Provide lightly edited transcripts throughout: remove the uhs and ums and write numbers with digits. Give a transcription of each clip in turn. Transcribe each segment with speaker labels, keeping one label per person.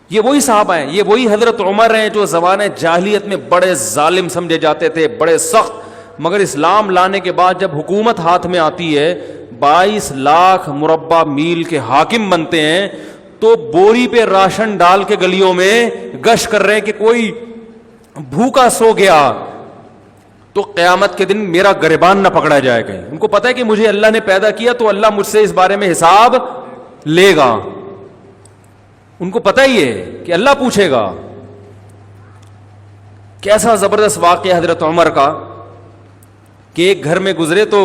Speaker 1: یہ وہی صحابہ ہیں, یہ وہی حضرت عمر ہیں جو زمانہ جاہلیت میں بڑے ظالم سمجھے جاتے تھے, بڑے سخت, مگر اسلام لانے کے بعد جب حکومت ہاتھ میں آتی ہے 22 لاکھ مربع میل کے حاکم بنتے ہیں, تو بوری پہ راشن ڈال کے گلیوں میں گشت کر رہے ہیں کہ کوئی بھوکا سو گیا تو قیامت کے دن میرا گریبان نہ پکڑا جائے گا. ان کو پتا ہے کہ مجھے اللہ نے پیدا کیا تو اللہ مجھ سے اس بارے میں حساب لے گا. ان کو پتا ہی ہے کہ اللہ پوچھے گا. کیسا زبردست واقعہ حضرت عمر کا کہ ایک گھر میں گزرے تو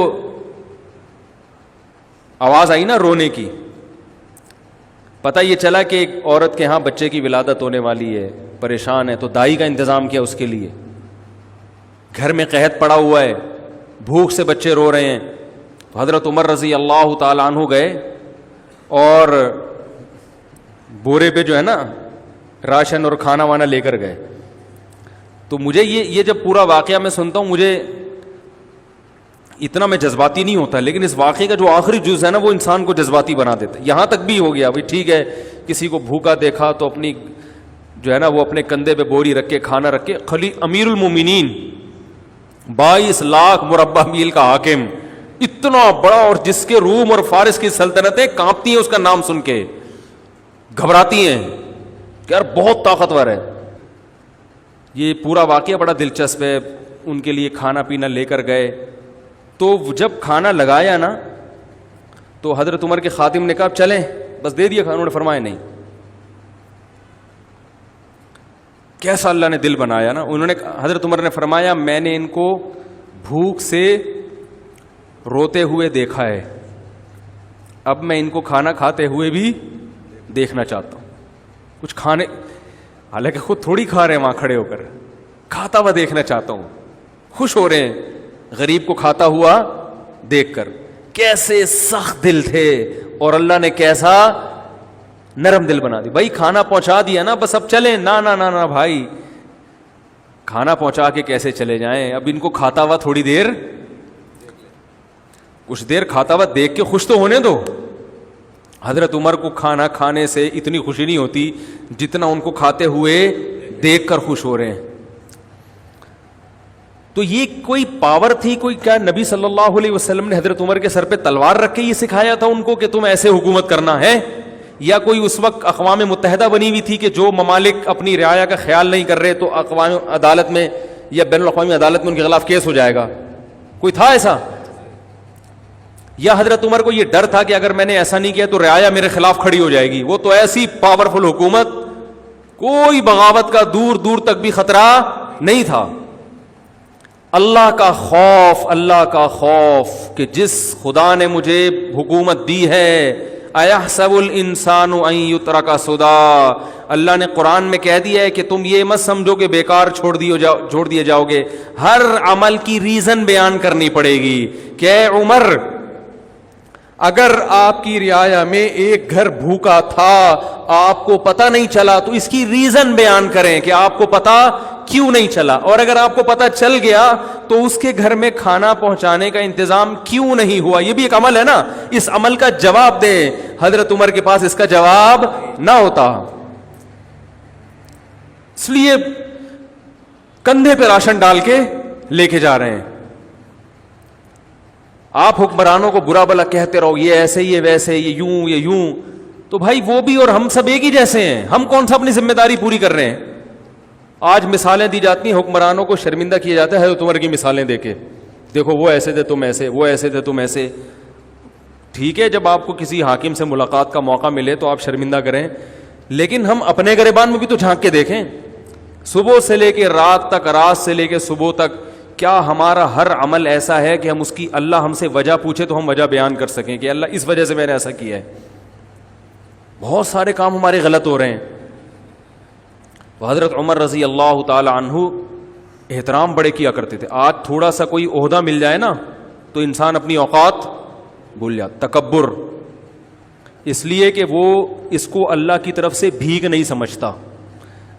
Speaker 1: آواز آئی نا رونے کی. پتہ یہ چلا کہ ایک عورت کے ہاں بچے کی ولادت ہونے والی ہے, پریشان ہے, تو دائی کا انتظام کیا اس کے لیے. گھر میں قحط پڑا ہوا ہے, بھوک سے بچے رو رہے ہیں. تو حضرت عمر رضی اللہ تعالیٰ عنہ گئے اور بورے پہ جو ہے نا راشن اور کھانا وانا لے کر گئے. تو مجھے یہ جب پورا واقعہ میں سنتا ہوں, مجھے اتنا میں جذباتی نہیں ہوتا, لیکن اس واقعے کا جو آخری جز ہے نا وہ انسان کو جذباتی بنا دیتا ہے. یہاں تک بھی ہو گیا بھائی ٹھیک ہے, کسی کو بھوکا دیکھا تو اپنی جو ہے نا وہ اپنے کندھے پہ بوری رکھ کے کھانا رکھ کے, امیر المومنین 22 لاکھ مربع میل کا حاکم, اتنا بڑا, اور جس کے روم اور فارس کی سلطنتیں کانپتی ہیں اس کا نام سن کے, گھبراتی ہیں کہ یار بہت طاقتور ہے. یہ پورا واقعہ بڑا دلچسپ ہے. ان کے لیے کھانا پینا لے کر گئے, تو جب کھانا لگایا نا تو حضرت عمر کے خادم نے کہا چلیں بس دے دیا کھانا. انہوں نے فرمایا نہیں. کیسا اللہ نے دل بنایا نا. انہوں نے, حضرت عمر نے فرمایا میں نے ان کو بھوک سے روتے ہوئے دیکھا ہے, اب میں ان کو کھانا کھاتے ہوئے بھی دیکھنا چاہتا ہوں. کچھ کھانے, حالانکہ خود تھوڑی کھا رہے ہیں وہاں کھڑے ہو کر, کھاتا ہوا دیکھنا چاہتا ہوں. خوش ہو رہے ہیں غریب کو کھاتا ہوا دیکھ کر. کیسے سخت دل تھے, اور اللہ نے کیسا نرم دل بنا دی. بھائی کھانا پہنچا دیا نا بس اب چلیں. نا نا نا نا بھائی, کھانا پہنچا کے کیسے چلے جائیں, اب ان کو کھاتا ہوا تھوڑی دیر, کچھ دیر کھاتا ہوا دیکھ کے خوش تو ہونے دو. حضرت عمر کو کھانا کھانے سے اتنی خوشی نہیں ہوتی جتنا ان کو کھاتے ہوئے دیکھ کر خوش ہو رہے ہیں. تو یہ کوئی پاور تھی, کوئی کیا نبی صلی اللہ علیہ وسلم نے حضرت عمر کے سر پہ تلوار رکھ کے یہ سکھایا تھا ان کو کہ تم ایسے حکومت کرنا ہے, یا کوئی اس وقت اقوام متحدہ بنی ہوئی تھی کہ جو ممالک اپنی رعایا کا خیال نہیں کر رہے تو اقوام عدالت میں یا بین الاقوامی عدالت میں ان کے خلاف کیس ہو جائے گا, کوئی تھا ایسا؟ یا حضرت عمر کو یہ ڈر تھا کہ اگر میں نے ایسا نہیں کیا تو رعایا میرے خلاف کھڑی ہو جائے گی؟ وہ تو ایسی پاورفل حکومت, کوئی بغاوت کا دور دور تک بھی خطرہ نہیں تھا. اللہ کا خوف, اللہ کا خوف کہ جس خدا نے مجھے حکومت دی ہے, اَيَحْسَبُ الْإِنسَانُ أَن يُتْرَكَ سُدًى, اللہ نے قرآن میں کہہ دیا ہے کہ تم یہ مت سمجھو کہ بیکار چھوڑ دیے جاؤ گے. ہر عمل کی ریزن بیان کرنی پڑے گی کہ اے عمر, اگر آپ کی رعایا میں ایک گھر بھوکا تھا آپ کو پتہ نہیں چلا تو اس کی ریزن بیان کریں کہ آپ کو پتہ کیوں نہیں چلا, اور اگر آپ کو پتہ چل گیا تو اس کے گھر میں کھانا پہنچانے کا انتظام کیوں نہیں ہوا. یہ بھی ایک عمل ہے نا, اس عمل کا جواب دیں. حضرت عمر کے پاس اس کا جواب نہ ہوتا, اس لیے کندھے پہ راشن ڈال کے لے کے جا رہے ہیں. آپ حکمرانوں کو برا بلا کہتے رہو, یہ ایسے یہ ویسے, یہ یوں یہ یوں, تو بھائی وہ بھی اور ہم سب ایک ہی جیسے ہیں. ہم کون سا اپنی ذمہ داری پوری کر رہے ہیں؟ آج مثالیں دی جاتی ہیں, حکمرانوں کو شرمندہ کیا جاتا ہے حضرت عمر کی مثالیں دے کے, دیکھو وہ ایسے تھے تم ایسے, وہ ایسے تھے تم ایسے. ٹھیک ہے, جب آپ کو کسی حاکم سے ملاقات کا موقع ملے تو آپ شرمندہ کریں, لیکن ہم اپنے گریبان میں بھی تو جھانک کے دیکھیں. صبح سے لے کے رات تک, رات سے لے کے صبح تک, کیا ہمارا ہر عمل ایسا ہے کہ ہم اس کی اللہ ہم سے وجہ پوچھے تو ہم وجہ بیان کر سکیں کہ اللہ اس وجہ سے میں نے ایسا کیا ہے؟ بہت سارے کام ہمارے غلط ہو رہے ہیں. حضرت عمر رضی اللہ تعالی عنہ احترام بڑے کیا کرتے تھے. آج تھوڑا سا کوئی عہدہ مل جائے نا تو انسان اپنی اوقات بھول جاتا. تکبر, اس لیے کہ وہ اس کو اللہ کی طرف سے بھیک نہیں سمجھتا.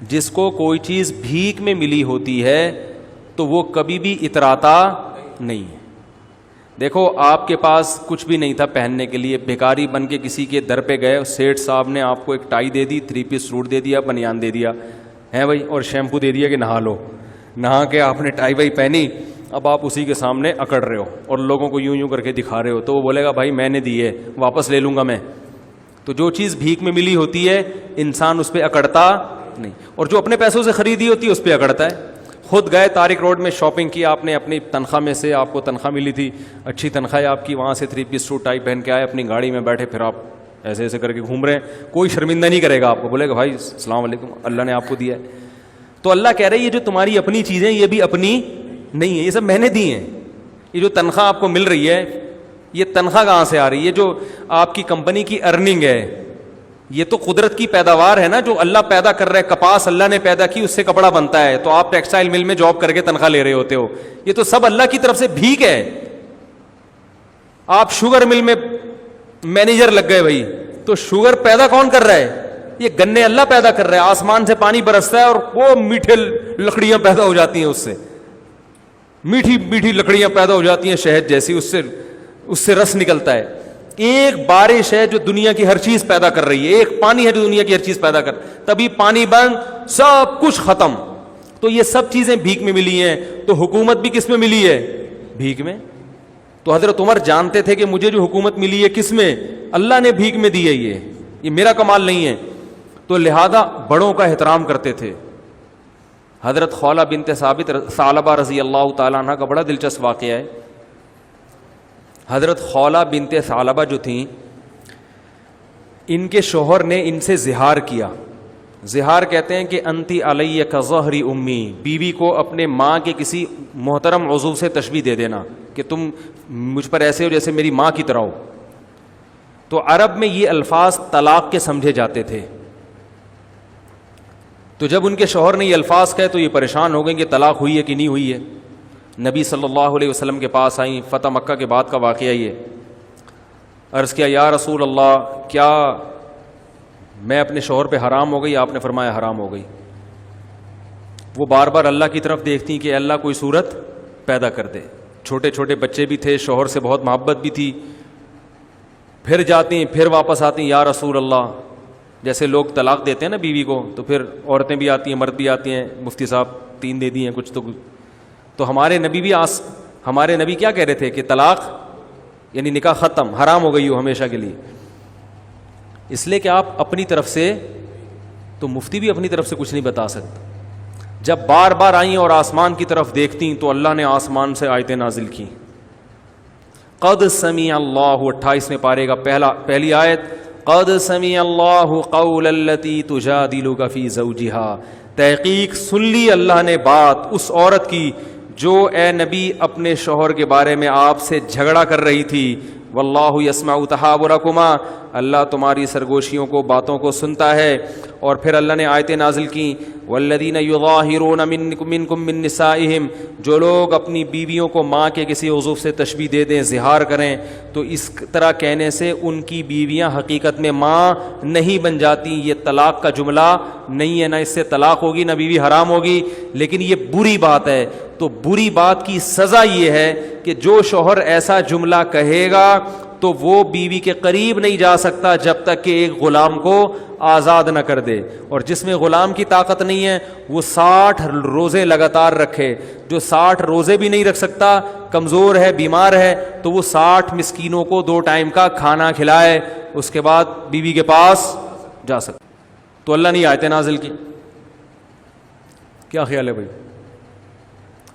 Speaker 1: جس کو کوئی چیز بھیک میں ملی ہوتی ہے تو وہ کبھی بھی اتراتا نہیں ہے. دیکھو آپ کے پاس کچھ بھی نہیں تھا پہننے کے لیے, بھکاری بن کے کسی کے در پہ گئے, سیٹھ صاحب نے آپ کو ایک ٹائی دے دی, 3 پیس سوٹ دے دیا, بنیان دے دیا ہے بھائی, اور شیمپو دے دیا کہ نہا لو. نہا کے آپ نے ٹائی وائی پہنی, اب آپ اسی کے سامنے اکڑ رہے ہو اور لوگوں کو یوں کر کے دکھا رہے ہو, تو وہ بولے گا بھائی میں نے دی ہے, واپس لے لوں گا میں. تو جو چیز بھیک میں ملی ہوتی ہے انسان اس پہ اکڑتا نہیں, اور جو اپنے پیسوں سے خریدی ہوتی ہے اس پہ اکڑتا ہے. خود گئے طارق روڈ میں شاپنگ کی آپ نے, اپنی تنخواہ میں سے, آپ کو تنخواہ ملی تھی, اچھی تنخواہ ہے آپ کی, وہاں سے 3 پیس سوٹ ٹائی پہن کے آئے, اپنی گاڑی میں بیٹھے, پھر آپ ایسے ایسے کر کے گھوم رہے ہیں. کوئی شرمندہ نہیں کرے گا آپ کو, بولے گا بھائی السلام علیکم, اللہ نے آپ کو دیا ہے. تو اللہ کہہ رہے ہیں یہ جو تمہاری اپنی چیزیں یہ بھی اپنی نہیں ہے, یہ سب میں نے دی ہیں. یہ جو تنخواہ آپ کو مل رہی ہے یہ تنخواہ کہاں سے آ رہی ہے؟ یہ جو آپ کی کمپنی کی ارننگ ہے یہ تو قدرت کی پیداوار ہے نا, جو اللہ پیدا کر رہا ہے. کپاس اللہ نے پیدا کی, اس سے کپڑا بنتا ہے, تو آپ ٹیکسٹائل مل میں جاب کر کے تنخواہ لے رہے ہوتے ہو. یہ تو سب اللہ کی طرف سے بھیک ہے. آپ شوگر مل میں مینیجر لگ گئے بھائی, تو شوگر پیدا کون کر رہا ہے؟ یہ گنے اللہ پیدا کر رہا ہے. آسمان سے پانی برستا ہے اور وہ میٹھے لکڑیاں پیدا ہو جاتی ہیں, اس سے میٹھی میٹھی لکڑیاں پیدا ہو جاتی ہیں شہد جیسی, اس سے رس نکلتا ہے. ایک بارش ہے جو دنیا کی ہر چیز پیدا کر رہی ہے, ایک پانی ہے جو دنیا کی ہر چیز پیدا کر, تبھی پانی بند, سب کچھ ختم. تو یہ سب چیزیں بھیک میں ملی ہیں. تو حکومت بھی کس میں ملی ہے؟ بھیک میں. تو حضرت عمر جانتے تھے کہ مجھے جو حکومت ملی ہے کس میں؟ اللہ نے بھیک میں دی ہے, یہ میرا کمال نہیں ہے. تو لہذا بڑوں کا احترام کرتے تھے. حضرت خولہ بنت ثعلبہ رضی اللہ تعالیٰ عنہ کا بڑا دلچسپ واقعہ ہے. حضرت خولہ بنت ثعلبہ جو تھیں, ان کے شوہر نے ان سے زہار کیا. زہار کہتے ہیں کہ انتی علیہ کظہر امی, بیوی کو اپنے ماں کے کسی محترم عضو سے تشبیہ دے دینا کہ تم مجھ پر ایسے ہو جیسے میری ماں کی طرح ہو. تو عرب میں یہ الفاظ طلاق کے سمجھے جاتے تھے. تو جب ان کے شوہر نے یہ الفاظ کہے تو یہ پریشان ہو گئے کہ طلاق ہوئی ہے کہ نہیں ہوئی ہے. نبی صلی اللہ علیہ وسلم کے پاس آئیں, فتح مکہ کے بعد کا واقعہ یہ. عرض کیا یا رسول اللہ, کیا میں اپنے شوہر پہ حرام ہو گئی؟ آپ نے فرمایا حرام ہو گئی. وہ بار بار اللہ کی طرف دیکھتی کہ اللہ کوئی صورت پیدا کر دے. چھوٹے چھوٹے بچے بھی تھے, شوہر سے بہت محبت بھی تھی. پھر جاتی ہیں, پھر واپس آتی ہیں, یا رسول اللہ. جیسے لوگ طلاق دیتے ہیں نا بیوی کو, تو پھر عورتیں بھی آتی ہیں, مرد بھی آتی ہیں, مفتی صاحب 3 دے دی ہیں کچھ تو ہمارے نبی بھی ہمارے نبی کیا کہہ رہے تھے کہ طلاق یعنی نکاح ختم, حرام ہو گئی ہو ہمیشہ کے لیے. اس لیے کہ آپ اپنی طرف سے, تو مفتی بھی اپنی طرف سے کچھ نہیں بتا سکتا. جب بار بار آئیں اور آسمان کی طرف دیکھتی تو اللہ نے آسمان سے آیتیں نازل کی. قد سمع اللہ, 28ویں پارے کا پہلی آیت, قد سمع اللہ قول التی تجادلک فی زوجہا, تحقیق سن لی اللہ نے بات اس عورت کی جو اے نبی اپنے شوہر کے بارے میں آپ سے جھگڑا کر رہی تھی. واللہ یسمع تحاورکما, اللہ تمہاری سرگوشیوں کو, باتوں کو سنتا ہے. اور پھر اللہ نے آیتیں نازل کی, والذین یظاہرون منکم من نسائہم, جو لوگ اپنی بیویوں کو ماں کے کسی عضو سے تشبیہ دے دیں, زہار کریں, تو اس طرح کہنے سے ان کی بیویاں حقیقت میں ماں نہیں بن جاتی. یہ طلاق کا جملہ نہیں ہے, نہ اس سے طلاق ہوگی نہ بیوی حرام ہوگی, لیکن یہ بری بات ہے. تو بری بات کی سزا یہ ہے کہ جو شوہر ایسا جملہ کہے گا تو وہ بیوی کے قریب نہیں جا سکتا جب تک کہ ایک غلام کو آزاد نہ کر دے. اور جس میں غلام کی طاقت نہیں ہے وہ 60 روزے لگاتار رکھے. جو 60 روزے بھی نہیں رکھ سکتا, کمزور ہے, بیمار ہے, تو وہ 60 مسکینوں کو 2 ٹائم کا کھانا کھلائے, اس کے بعد بیوی کے پاس جا سکتا. تو اللہ نے آیتیں نازل کی. کیا خیال ہے بھائی؟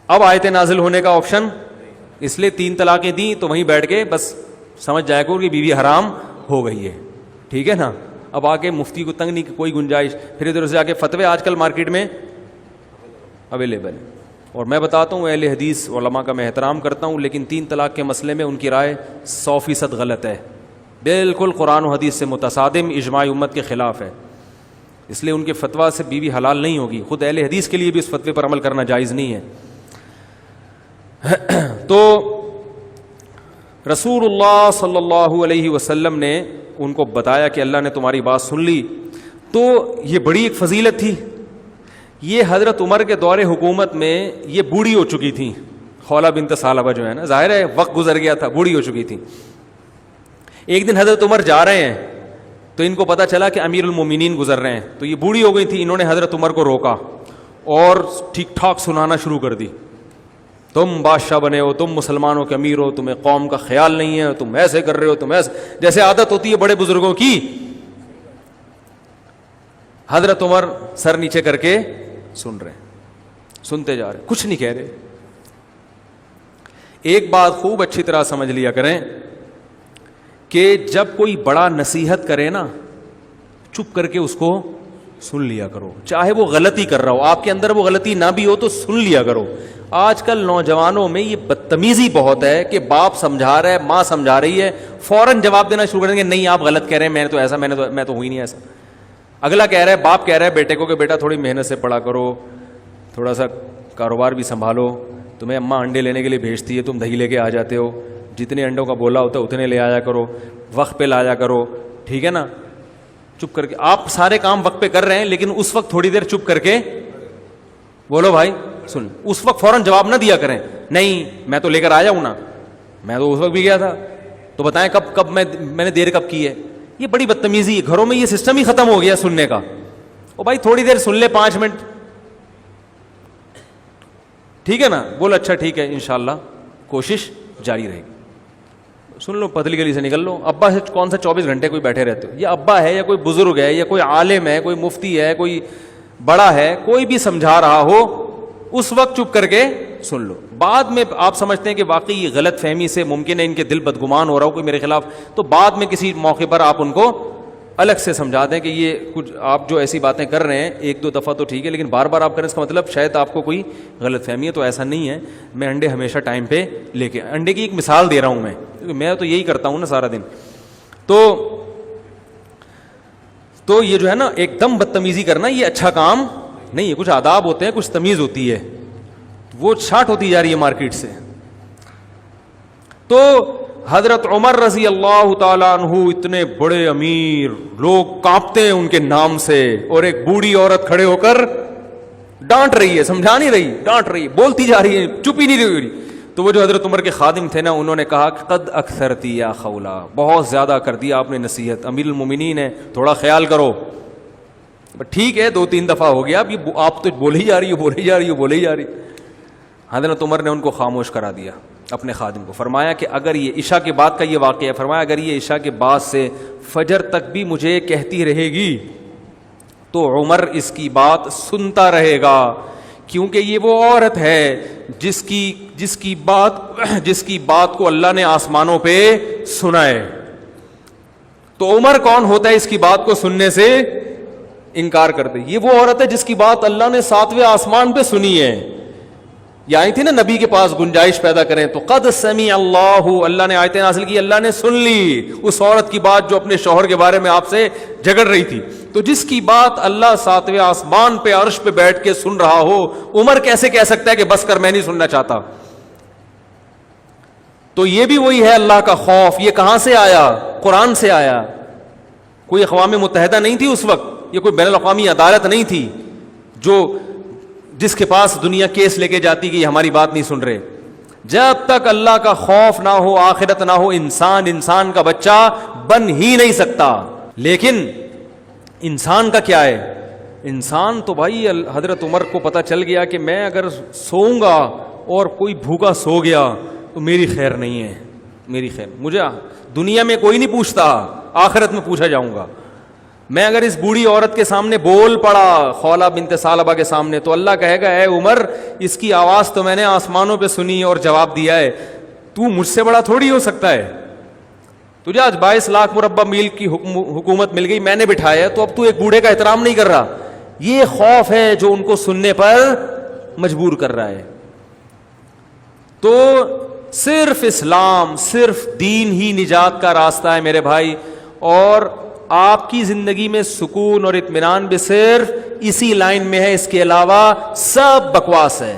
Speaker 1: اب آیتیں نازل ہونے کا آپشن, اس لیے 3 طلاقیں دیں تو وہیں بیٹھ کے بس سمجھ جائے گا کہ بیوی حرام ہو گئی ہے. ٹھیک ہے نا. اب آگے مفتی کو تنگ نہیں کوئی گنجائش, پھر ادھر سے آگے فتوے آج کل مارکیٹ میں اویلیبل ہے. اور میں بتاتا ہوں اہل حدیث علماء کا میں احترام کرتا ہوں, لیکن 3 طلاق کے مسئلے میں ان کی رائے 100% غلط ہے, بالکل قرآن و حدیث سے متصادم, اجماع امت کے خلاف ہے. اس لیے ان کے فتویٰ سے بیوی حلال نہیں ہوگی. خود اہل حدیث کے لیے بھی اس فتوے پر عمل کرنا جائز نہیں ہے. تو رسول اللہ صلی اللہ علیہ وسلم نے ان کو بتایا کہ اللہ نے تمہاری بات سن لی. تو یہ بڑی ایک فضیلت تھی. یہ حضرت عمر کے دور حکومت میں یہ بوڑھی ہو چکی تھیں خولہ بنت ثعلبہ جو ہے نا, ظاہر ہے وقت گزر گیا تھا, بوڑھی ہو چکی تھی. ایک دن حضرت عمر جا رہے ہیں تو ان کو پتا چلا کہ امیر المومنین گزر رہے ہیں, تو یہ بوڑھی ہو گئی تھی. انہوں نے حضرت عمر کو روکا اور ٹھیک ٹھاک سنانا شروع کر دی, تم بادشاہ بنے ہو, تم مسلمانوں کے امیر ہو, تمہیں قوم کا خیال نہیں ہے, تم ایسے کر رہے ہو, تم ایسے, جیسے عادت ہوتی ہے بڑے بزرگوں کی. حضرت عمر سر نیچے کر کے سن رہے ہیں, سنتے جا رہے, کچھ نہیں کہہ رہے. ایک بات خوب اچھی طرح سمجھ لیا کریں کہ جب کوئی بڑا نصیحت کرے نا, چپ کر کے اس کو سن لیا کرو, چاہے وہ غلطی کر رہا ہو, آپ کے اندر وہ غلطی نہ بھی ہو تو سن لیا کرو. آج کل نوجوانوں میں یہ بدتمیزی بہت ہے کہ باپ سمجھا رہا ہے, ماں سمجھا رہی ہے, فوراً جواب دینا شروع کر دیں گے, نہیں آپ غلط کہہ رہے ہیں, میں نے تو ایسا, میں تو ہوئی نہیں ایسا. اگلا کہہ رہا ہے, باپ کہہ رہا ہے بیٹے کو کہ بیٹا تھوڑی محنت سے پڑھا کرو, تھوڑا سا کاروبار بھی سنبھالو, تمہیں اماں انڈے لینے کے لیے بھیجتی ہے, تم دہی لے کے آ جاتے ہو, جتنے انڈوں کا بولا ہوتا ہے اتنے لے آیا کرو, وقت پہ لایا کرو, ٹھیک ہے نا. چپ کر کے آپ سارے کام وقت پہ کر رہے ہیں, لیکن اس وقت تھوڑی دیر چپ کر کے بولو بھائی سن. اس وقت فوراً جواب نہ دیا کریں, نہیں میں تو لے کر آیا ہوں نا, میں تو اس وقت بھی گیا تھا, تو بتائیں کب میں نے دیر کب کی ہے. یہ بڑی بدتمیزی ہے, گھروں میں یہ سسٹم ہی ختم ہو گیا سننے کا. او بھائی تھوڑی دیر سن لے, 5 منٹ, ٹھیک ہے نا, بول اچھا ٹھیک ہے, انشاءاللہ کوشش جاری رہے گی. سن لو, پتلی گلی سے نکل لو. ابا سے کون سا 24 گھنٹے کوئی بیٹھے رہتے ہو, یا ابا ہے یا کوئی بزرگ ہے یا کوئی عالم ہے, کوئی مفتی ہے, کوئی بڑا ہے, کوئی بھی سمجھا رہا ہو, اس وقت چپ کر کے سن لو. بعد میں آپ سمجھتے ہیں کہ واقعی یہ غلط فہمی سے ممکن ہے ان کے دل بدگمان ہو رہا ہو کوئی میرے خلاف, تو بعد میں کسی موقع پر آپ ان کو الگ سے سمجھا دیں کہ یہ کچھ آپ جو ایسی باتیں کر رہے ہیں 1-2 دفعہ تو ٹھیک ہے, لیکن بار بار آپ کریں اس کا مطلب شاید آپ کو کوئی غلط فہمی ہے. تو ایسا نہیں ہے, میں انڈے ہمیشہ ٹائم پہ لے کے, انڈے کی ایک مثال دے رہا ہوں میں تو یہی کرتا ہوں نا سارا دن. تو یہ جو ہے نا ایک دم بدتمیزی کرنا یہ اچھا کام نہیں ہے. کچھ آداب ہوتے ہیں, کچھ تمیز ہوتی ہے, وہ شارٹ ہوتی جا رہی ہے مارکیٹ سے. تو حضرت عمر رضی اللہ تعالیٰ عنہ اتنے بڑے امیر, لوگ کانپتے ہیں ان کے نام سے, اور ایک بوڑھی عورت کھڑے ہو کر ڈانٹ رہی ہے, سمجھا نہیں رہی, ڈانٹ رہی ہے, بولتی جا رہی ہے, چپ ہی نہیں رہی. تو وہ جو حضرت عمر کے خادم تھے نا, انہوں نے کہا قد اکثرتی یا خولا, بہت زیادہ کر دیا آپ نے نصیحت, امیر المومنین ہے, تھوڑا خیال کرو. ٹھیک ہے 2-3 دفعہ ہو گیا, اب آپ تو بولے ہی جا رہی ہو. حضرت عمر نے ان کو خاموش کرا دیا, اپنے خادم کو. فرمایا کہ اگر یہ عشاء کے بعد کا یہ واقعہ ہے, فرمایا اگر یہ عشاء کے بعد سے فجر تک بھی مجھے کہتی رہے گی تو عمر اس کی بات سنتا رہے گا, کیونکہ یہ وہ عورت ہے جس کی بات کو اللہ نے آسمانوں پہ سنا ہے. تو عمر کون ہوتا ہے اس کی بات کو سننے سے انکار کرتے؟ یہ وہ عورت ہے جس کی بات اللہ نے 7ویں آسمان پہ سنی ہے. یہ آئی تھی نا نبی کے پاس گنجائش پیدا کریں, تو قد سمع اللہ نے آیتیں نازل کی, اللہ نے سن لی اس عورت کی بات جو اپنے شوہر کے بارے میں آپ سے جھگڑ رہی تھی. تو جس کی بات اللہ 7ویں آسمان پہ عرش پہ بیٹھ کے سن رہا ہو, عمر کیسے کہہ سکتا ہے کہ بس کر میں نہیں سننا چاہتا؟ تو یہ بھی وہی ہے اللہ کا خوف. یہ کہاں سے آیا؟ قرآن سے آیا. کوئی اقوام متحدہ نہیں تھی اس وقت, یہ کوئی بین الاقوامی عدالت نہیں تھی جس کے پاس دنیا کیس لے کے جاتی کہ یہ ہماری بات نہیں سن رہے. جب تک اللہ کا خوف نہ ہو, آخرت نہ ہو, انسان کا بچہ بن ہی نہیں سکتا. لیکن انسان کا کیا ہے؟ انسان تو بھائی حضرت عمر کو پتا چل گیا کہ میں اگر سوؤں گا اور کوئی بھوکا سو گیا تو میری خیر نہیں ہے, میری خیر, مجھے دنیا میں کوئی نہیں پوچھتا, آخرت میں پوچھا جاؤں گا. میں اگر اس بوڑھی عورت کے سامنے بول پڑا, خولہ بنت ثعلبہ کے سامنے, تو اللہ کہے گا اے عمر اس کی آواز تو میں نے آسمانوں پہ سنی اور جواب دیا ہے, تو مجھ سے بڑا تھوڑی ہو سکتا ہے. تجھے آج 22 لاکھ مربع میل کی حکومت مل گئی, میں نے بٹھایا, تو اب تو ایک بوڑھے کا احترام نہیں کر رہا. یہ خوف ہے جو ان کو سننے پر مجبور کر رہا ہے. تو صرف اسلام, صرف دین ہی نجات کا راستہ ہے میرے بھائی, اور آپ کی زندگی میں سکون اور اطمینان بھی صرف اسی لائن میں ہے, اس کے علاوہ سب بکواس ہے.